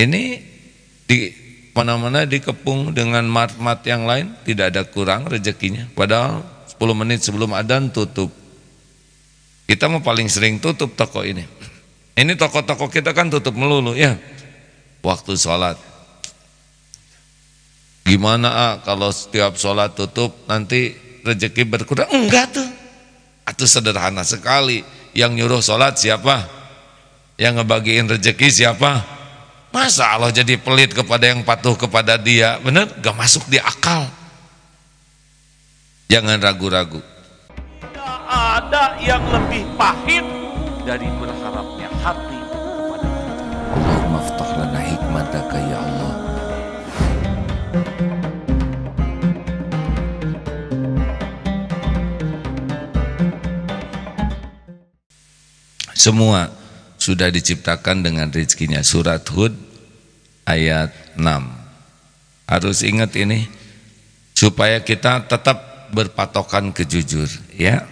Ini di mana-mana dikepung dengan mat-mat yang lain, tidak ada kurang rezekinya. Padahal 10 menit sebelum adzan tutup. Kita mau paling sering tutup toko ini. Ini toko-toko kita kan tutup melulu ya. Waktu sholat. Gimana kalau setiap sholat tutup nanti rezeki berkurang? Enggak tuh. Itu sederhana sekali. Yang nyuruh sholat siapa? Yang ngebagiin rezeki siapa? Masa Allah jadi pelit kepada yang patuh kepada dia? Bener? Gak masuk di akal. Jangan ragu-ragu. Tidak ada yang lebih pahit dari berharapnya hati kepada Allah. Allahumma aftah lana hikmataka ya Allah. Semua sudah diciptakan dengan rezekinya. Surat Hud ayat 6. Harus ingat ini supaya kita tetap berpatokan ke jujur ya.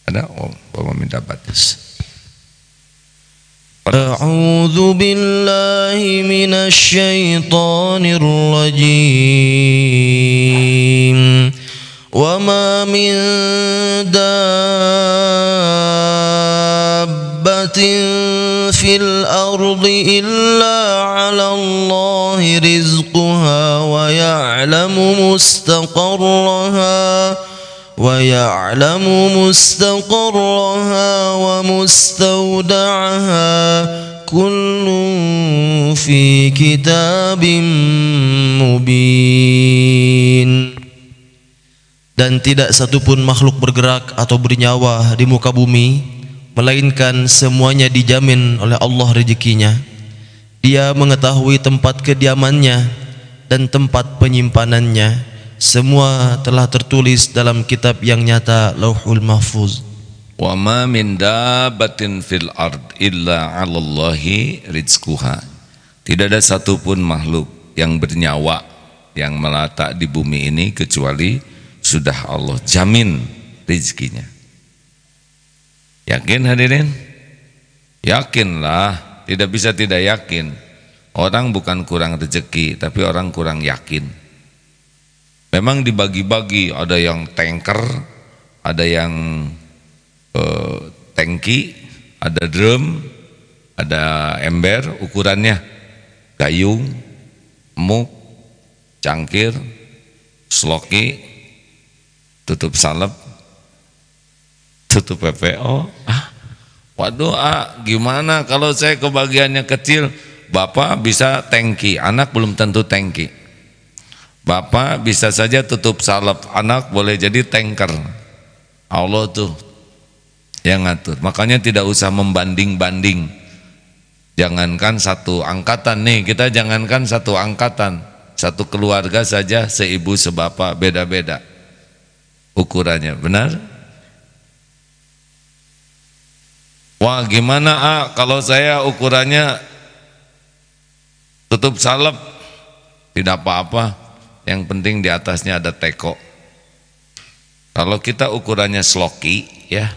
Ada Bapak minta batas. A'udzu billahi minasy syaithanir rajim. Wa ma min dabbatin fil ardi illa 'ala Allahi rizquha wa ya'lamu mustaqarraha wa mustawda'aha kullun fi kitabim mubin. Dan tidak satupun makhluk bergerak atau bernyawa di muka bumi melainkan semuanya dijamin oleh Allah rezekinya. Dia mengetahui tempat kediamannya dan tempat penyimpanannya. Semua telah tertulis dalam kitab yang nyata, Lauhul Mahfuz. Wa ma min dabbatin fil ard illa 'alallahi rizquha. Tidak ada satupun makhluk yang bernyawa yang melata di bumi ini kecuali sudah Allah jamin rezekinya. Yakin hadirin? Yakinlah, tidak bisa tidak yakin. Orang bukan kurang rezeki, tapi orang kurang yakin. Memang dibagi-bagi, ada yang tanker, ada yang tangki, ada drum, ada ember, ukurannya gayung, muk, cangkir, sloki, tutup salep, tutup PPO. Waduh, gimana kalau saya kebagiannya kecil? Bapak bisa tangki, anak belum tentu tangki. Bapak bisa saja tutup salep, anak boleh jadi tanker. Allah tuh yang ngatur. Makanya tidak usah membanding-banding. Jangankan satu angkatan nih, kita jangankan satu angkatan, satu keluarga saja seibu sebapak beda-beda ukurannya, benar? Wah, gimana kalau saya ukurannya tutup salep? Tidak apa-apa, yang penting di atasnya ada teko. Kalau kita ukurannya sloki ya,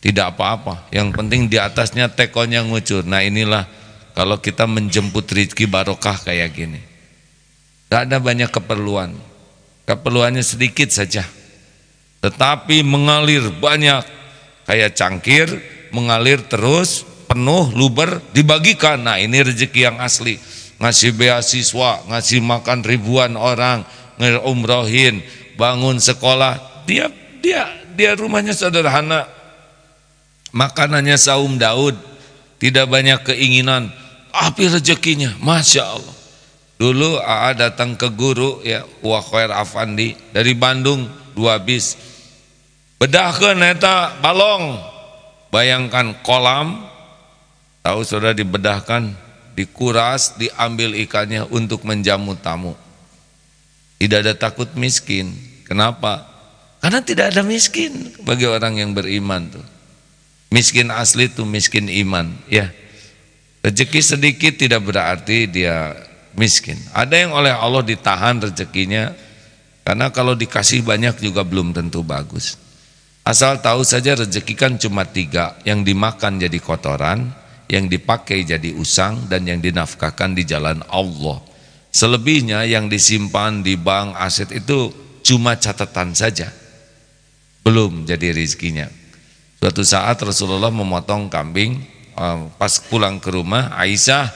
tidak apa-apa, yang penting di atasnya tekonya ngucur. Nah inilah kalau kita menjemput rezeki barokah kayak gini. Gak ada banyak keperluan, keperluannya sedikit saja, tetapi mengalir banyak kayak cangkir, mengalir terus penuh luber dibagikan. Nah ini rezeki yang asli. Ngasih beasiswa, ngasih makan ribuan orang, ngerumrohin, bangun sekolah. Dia rumahnya sederhana, makanannya saum Daud, tidak banyak keinginan, tapi rezekinya Masya Allah. Dulu AA datang ke guru ya, Wakhoir Afandi dari Bandung 2 bis, bedahkeun eta balong. Bayangkan kolam, tahu sudah dibedahkan, dikuras, diambil ikannya untuk menjamu tamu. Tidak ada takut miskin. Kenapa? Karena tidak ada miskin bagi orang yang beriman tuh. Miskin asli itu miskin iman ya. Rezeki sedikit tidak berarti dia miskin. Ada yang oleh Allah ditahan rezekinya, karena kalau dikasih banyak juga belum tentu bagus. Asal tahu saja rezeki kan cuma 3, yang dimakan jadi kotoran, yang dipakai jadi usang dan yang dinafkahkan di jalan Allah. Selebihnya yang disimpan di bank aset itu cuma catatan saja, belum jadi rezekinya. Suatu saat Rasulullah memotong kambing, pas pulang ke rumah, Aisyah,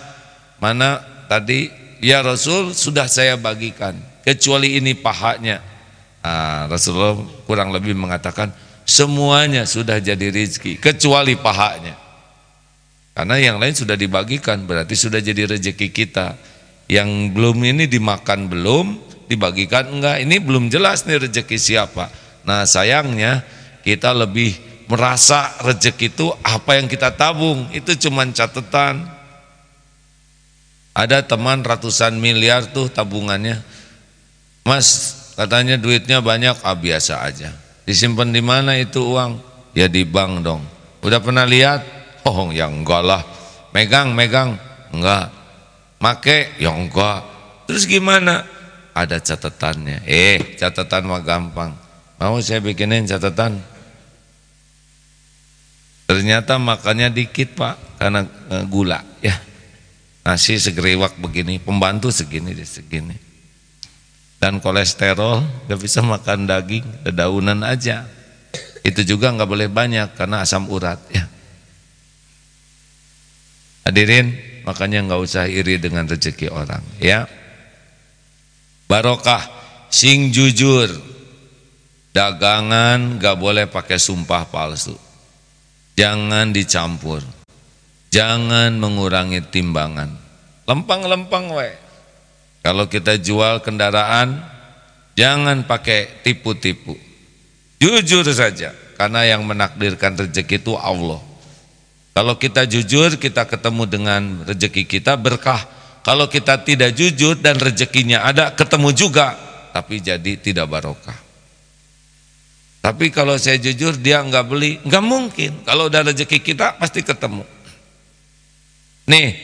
mana tadi? Ya Rasul, sudah saya bagikan, kecuali ini pahanya. Rasulullah kurang lebih mengatakan, semuanya sudah jadi rezeki, kecuali pahanya. Karena yang lain sudah dibagikan, berarti sudah jadi rezeki kita. Yang belum ini dimakan belum, dibagikan enggak, ini belum jelas nih rezeki siapa. Nah sayangnya kita lebih merasa rezeki itu apa yang kita tabung, itu cuman catatan. Ada teman ratusan miliar tuh tabungannya, Mas katanya duitnya banyak, biasa aja. Disimpan di mana itu uang? Ya di bank dong. Udah pernah lihat? Oh ya enggak lah. Megang enggak. Make ya enggak. Terus gimana? Ada catatannya. Catatan mah gampang. Mau saya bikinin catatan? Ternyata makannya dikit Pak, karena gula ya. Nasi segeriwak begini, pembantu segini. Dan kolesterol, gak bisa makan daging, dedaunan aja. Itu juga nggak boleh banyak karena asam urat ya. Hadirin, makanya nggak usah iri dengan rezeki orang ya. Barokah, sing jujur, dagangan nggak boleh pakai sumpah palsu, jangan dicampur, jangan mengurangi timbangan, lempang we. Kalau kita jual kendaraan, jangan pakai tipu-tipu, jujur saja, karena yang menakdirkan rezeki itu Allah. Kalau kita jujur, kita ketemu dengan rezeki kita berkah. Kalau kita tidak jujur dan rezekinya ada, ketemu juga, tapi jadi tidak barokah. Tapi kalau saya jujur, dia nggak beli, nggak mungkin. Kalau udah rezeki kita pasti ketemu. Nih,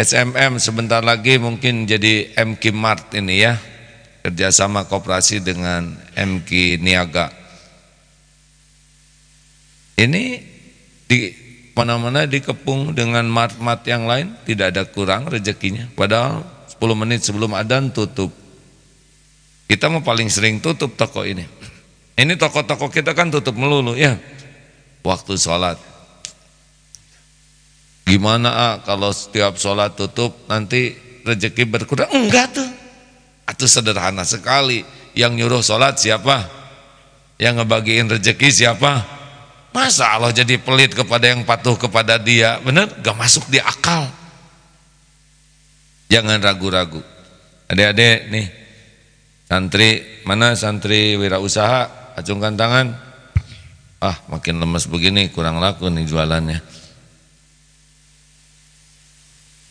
SMM sebentar lagi mungkin jadi MK Mart ini ya, kerjasama koperasi dengan MK Niaga. Ini di mana-mana dikepung dengan mart-mart yang lain, tidak ada kurang rezekinya. Padahal 10 menit sebelum adzan tutup. Kita mau paling sering tutup toko ini. Ini toko-toko kita kan tutup melulu ya. Waktu sholat. Gimana kalau setiap sholat tutup nanti rezeki berkurang? Enggak tuh. Itu sederhana sekali. Yang nyuruh sholat siapa? Yang ngebagiin rezeki siapa? Masa Allah jadi pelit kepada yang patuh kepada dia? Bener? Gak masuk di akal. Jangan ragu-ragu. Adik-adik nih, santri, mana santri wirausaha? Acungkan tangan. Makin lemes begini, kurang laku nih jualannya.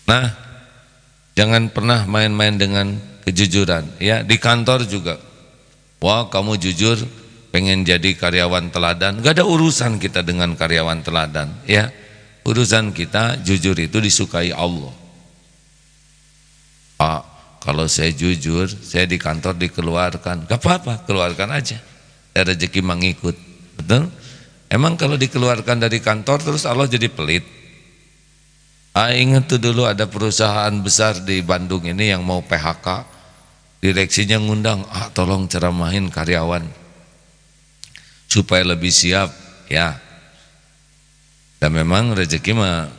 Nah, jangan pernah main-main dengan kejujuran. Ya, di kantor juga. Wah, kamu jujur, pengen jadi karyawan teladan, gak ada urusan kita dengan karyawan teladan ya. Urusan kita jujur itu disukai Allah. Kalau saya jujur, saya di kantor dikeluarkan, gak apa-apa, keluarkan aja, ada rezeki mengikut. Betul? Emang kalau dikeluarkan dari kantor terus Allah jadi pelit? Ingat tuh dulu ada perusahaan besar di Bandung ini yang mau PHK, direksinya ngundang, tolong ceramahin karyawan supaya lebih siap ya. Dan memang rezeki mah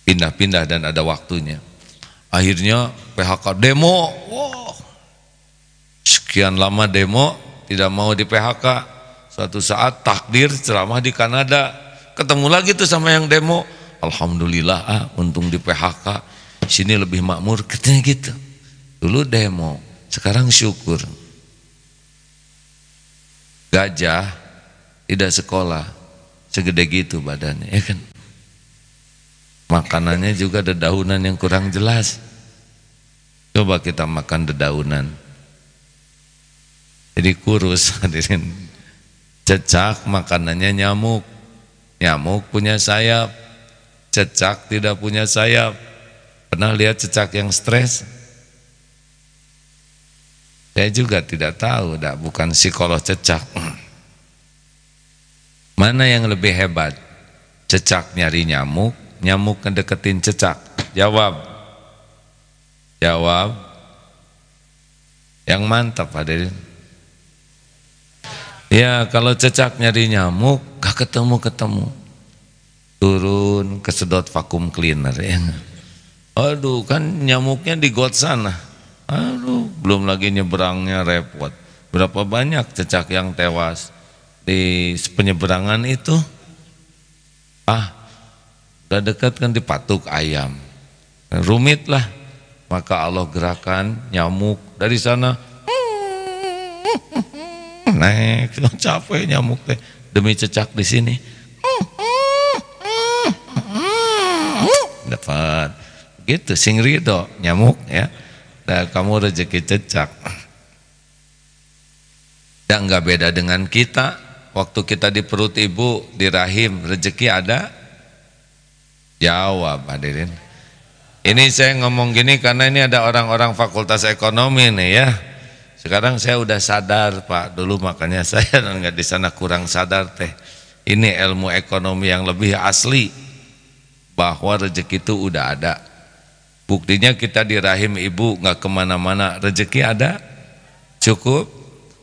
pindah-pindah dan ada waktunya. Akhirnya PHK demo. Wow. Sekian lama demo tidak mau di PHK. Suatu saat takdir ceramah di Kanada, ketemu lagi tuh sama yang demo. Alhamdulillah, untung di PHK, sini lebih makmur, katanya gitu. Dulu demo, sekarang syukur. Gajah tidak sekolah segede gitu badannya ya kan. Makanannya juga dedaunan yang kurang jelas. Coba kita makan dedaunan, jadi kurus. Hadirin, cecak makanannya nyamuk. Nyamuk punya sayap, cecak tidak punya sayap. Pernah lihat cecak yang stres? Saya juga tidak tahu, bukan psikolog cecak. Mana yang lebih hebat? Cecak nyari nyamuk, nyamuk ngedeketin cecak. Jawab. Jawab. Yang mantap hadirin. Ya, kalau cecak nyari nyamuk gak ketemu-ketemu. Turun kesedot vakum cleaner ya. Aduh, kan nyamuknya di got sana. Aduh, belum lagi nyeberangnya repot. Berapa banyak cecak yang tewas di penyeberangan itu? Udah dekat kan dipatuk ayam. Rumit lah. Maka Allah gerakan nyamuk dari sana. Naik, capek nyamuk teh demi cecak di sini. Dapat. Gitu sing ridho nyamuk ya. Dan kamu rezeki cecak. Dan enggak beda dengan kita. Waktu kita di perut ibu, di rahim, rezeki ada? Jawab hadirin. Ini saya ngomong gini karena ini ada orang-orang fakultas ekonomi nih ya. Sekarang saya udah sadar Pak, dulu makanya saya nggak di sana kurang sadar teh. Ini ilmu ekonomi yang lebih asli, bahwa rezeki itu udah ada. Buktinya kita di rahim ibu nggak kemana-mana, rezeki ada, cukup.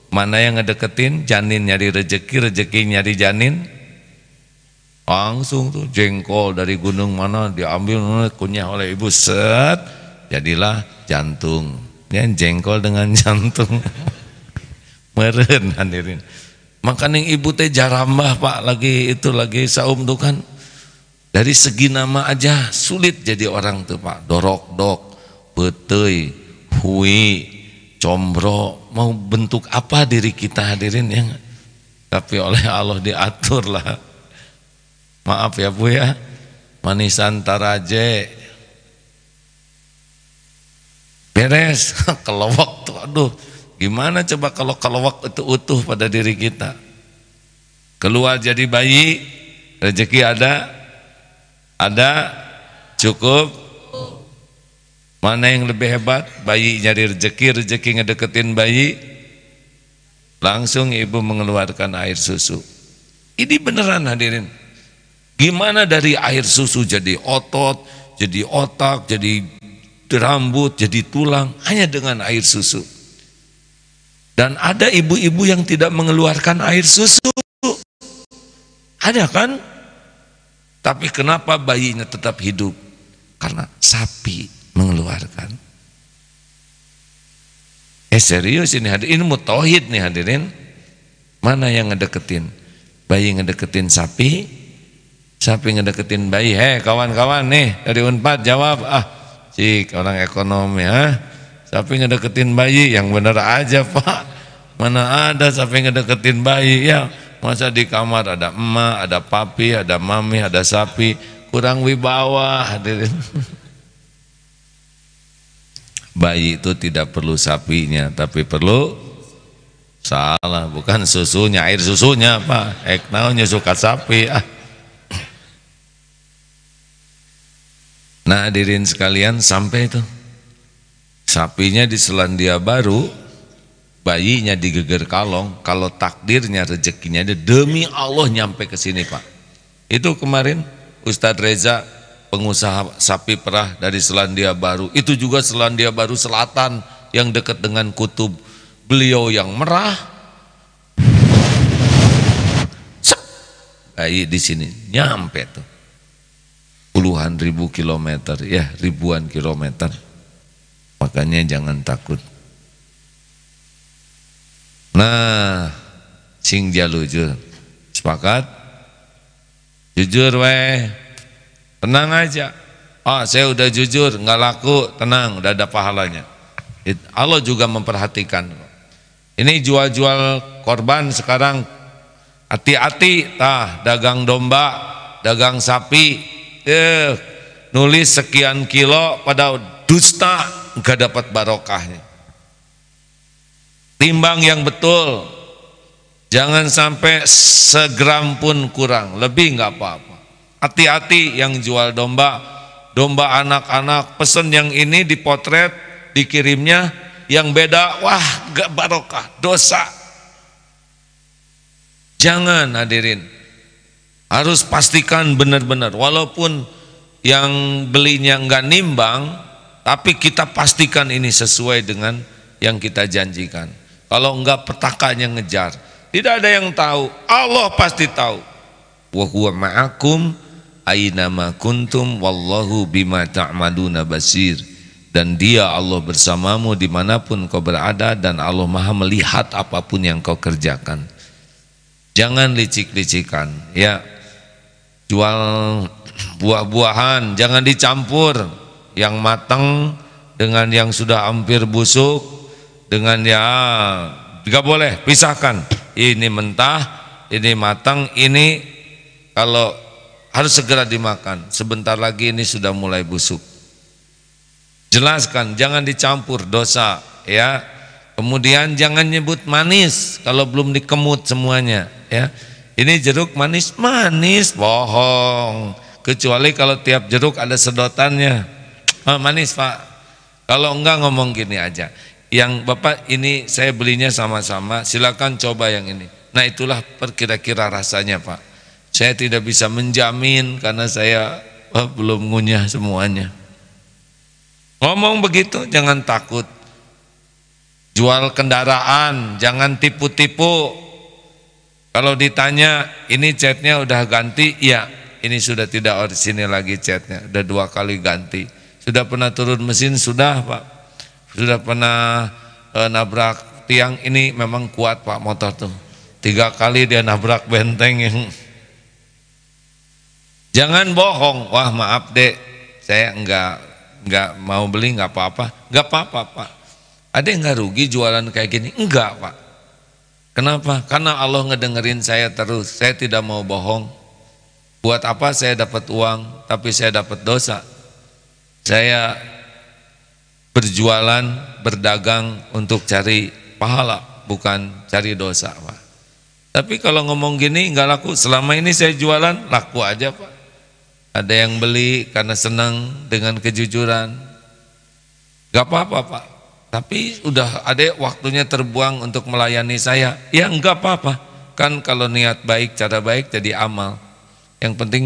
Mana yang ngedeketin, janin nyari rezeki, rezeki nyari janin. Langsung tuh jengkol dari gunung mana diambil kunyah oleh ibu, set, jadilah jantung. Ya, jengkol dengan jantung. Meren hadirin. Makanya ibu teh jarambah Pak, lagi saum tuh kan. Dari segi nama aja sulit jadi orang tuh Pak. Dorok-dok, beteuy, hui, combro, mau bentuk apa diri kita hadirin ya. Tapi oleh Allah diatur lah. Maaf ya Bu ya, manisan taraje beres. Kelowak tuh, aduh gimana coba kalau kelowak itu utuh pada diri kita. Keluar jadi bayi, rezeki ada, cukup. Mana yang lebih hebat? Bayi nyari rezeki, rezeki ngedeketin bayi, langsung ibu mengeluarkan air susu. Ini beneran hadirin. Gimana dari air susu jadi otot, jadi otak, jadi rambut, jadi tulang, hanya dengan air susu. Dan ada ibu-ibu yang tidak mengeluarkan air susu. Ada kan? Tapi kenapa bayinya tetap hidup? Karena sapi mengeluarkan. Serius ini hadirin, ilmu tauhid nih hadirin. Mana yang ngedeketin? Bayi ngedeketin sapi, sapi ngedeketin bayi. Kawan-kawan nih dari Unpad jawab. Cik orang ekonomi sapi ngedeketin bayi, yang bener aja Pak. Mana ada sapi ngedeketin bayi ya. Masa di kamar ada emak, ada papi, ada mami, ada sapi. Kurang wibawa hadirin. Bayi itu tidak perlu sapinya, tapi perlu salah, bukan susunya, air susunya Pak. Eknaunya suka sapi. Nah hadirin sekalian, sampai itu sapinya di Selandia Baru, bayinya di Geger Kalong. Kalau takdirnya rezekinya demi Allah nyampe ke sini Pak. Itu kemarin Ustadz Reza, pengusaha sapi perah dari Selandia Baru. Itu juga Selandia Baru Selatan yang dekat dengan kutub. Beliau yang merah, bayi di sini nyampe tuh. Puluhan ribu kilometer, ya ribuan kilometer. Makanya jangan takut. Nah, sing jalujur, sepakat? Jujur weh, tenang aja. Saya udah jujur, nggak laku, tenang, udah ada pahalanya. Allah juga memperhatikan. Ini jual-jual korban sekarang, hati-hati, dagang domba, dagang sapi. Nulis sekian kilo pada dusta, nggak dapat barokahnya. Timbang yang betul, jangan sampai segram pun kurang, lebih nggak apa-apa. Hati-hati yang jual domba, domba anak-anak, pesen yang ini dipotret, dikirimnya yang beda, wah nggak barokah, dosa. Jangan hadirin. Harus pastikan benar-benar, walaupun yang belinya enggak nimbang, tapi kita pastikan ini sesuai dengan yang kita janjikan. Kalau enggak, petakannya ngejar. Tidak ada yang tahu, Allah pasti tahu. Wa huwa ma'akum aina ma kuntum wallahu bima ta'maluna basir. Dan dia Allah bersamamu dimanapun kau berada, dan Allah maha melihat apapun yang kau kerjakan. Jangan licik-licikan ya. Jual buah-buahan jangan dicampur yang matang dengan yang sudah hampir busuk, dengan ya nggak boleh, pisahkan. Ini mentah, ini matang, ini kalau harus segera dimakan, sebentar lagi ini sudah mulai busuk. Jelaskan, jangan dicampur, dosa ya. Kemudian jangan nyebut manis kalau belum dikemut semuanya ya. Ini jeruk manis, manis, bohong. Kecuali kalau tiap jeruk ada sedotannya. Oh, manis Pak. Kalau enggak ngomong gini aja. Yang Bapak ini saya belinya sama-sama, silakan coba yang ini. Nah itulah kira-kira rasanya Pak. Saya tidak bisa menjamin karena saya belum ngunyah semuanya. Ngomong begitu, jangan takut. Jual kendaraan, jangan tipu-tipu. Kalau ditanya, ini catnya udah ganti? Iya, ini sudah tidak orisinil lagi catnya, udah 2 kali ganti. Sudah pernah turun mesin? Sudah Pak. Sudah pernah nabrak tiang? Ini memang kuat Pak motor tuh. 3 kali dia nabrak benteng yang. Jangan bohong. Wah maaf dek, saya enggak mau beli, enggak apa-apa. Enggak apa-apa Pak. Ada yang enggak rugi jualan kayak gini? Enggak Pak. Kenapa? Karena Allah ngedengerin saya terus. Saya tidak mau bohong. Buat apa saya dapat uang tapi saya dapat dosa? Saya berjualan, berdagang untuk cari pahala, bukan cari dosa Pak. Tapi kalau ngomong gini enggak laku. Selama ini saya jualan laku aja Pak. Ada yang beli karena senang dengan kejujuran. Gak apa-apa Pak. Tapi udah ada waktunya terbuang untuk melayani saya. Ya enggak apa-apa. Kan kalau niat baik, cara baik jadi amal. Yang penting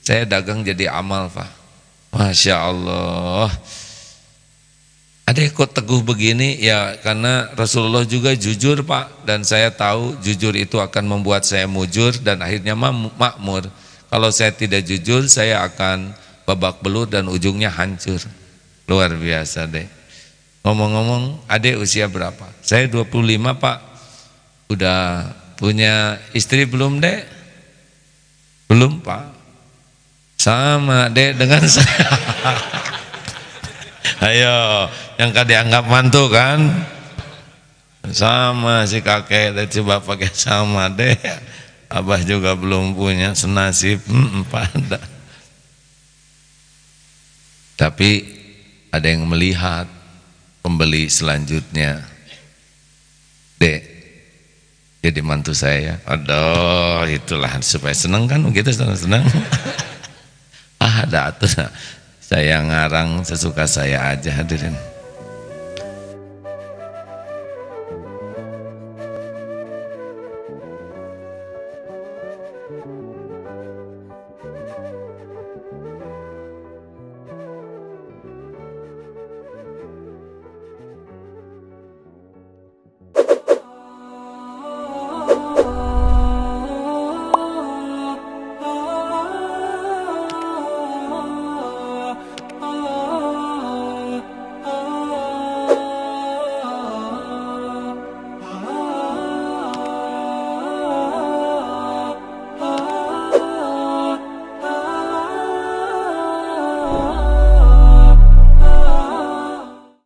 saya dagang jadi amal Pak. Masya Allah. Ada kok teguh begini ya karena Rasulullah juga jujur Pak. Dan saya tahu jujur itu akan membuat saya mujur dan akhirnya makmur. Kalau saya tidak jujur, saya akan babak belur dan ujungnya hancur. Luar biasa deh. Ngomong-ngomong, adek usia berapa? Saya 25 Pak. Udah punya istri belum dek? Belum Pak. Sama dek dengan saya. Ayo, yang kan dianggap mantu kan? Sama si kakek, coba pakai sama dek. Abah juga belum punya, senasib pada. Tapi ada yang melihat pembeli selanjutnya. Dek, jadi mantu saya. Aduh, itulah supaya senang kan begitu, senang. Ada atuh. Saya ngarang sesuka saya aja hadirin.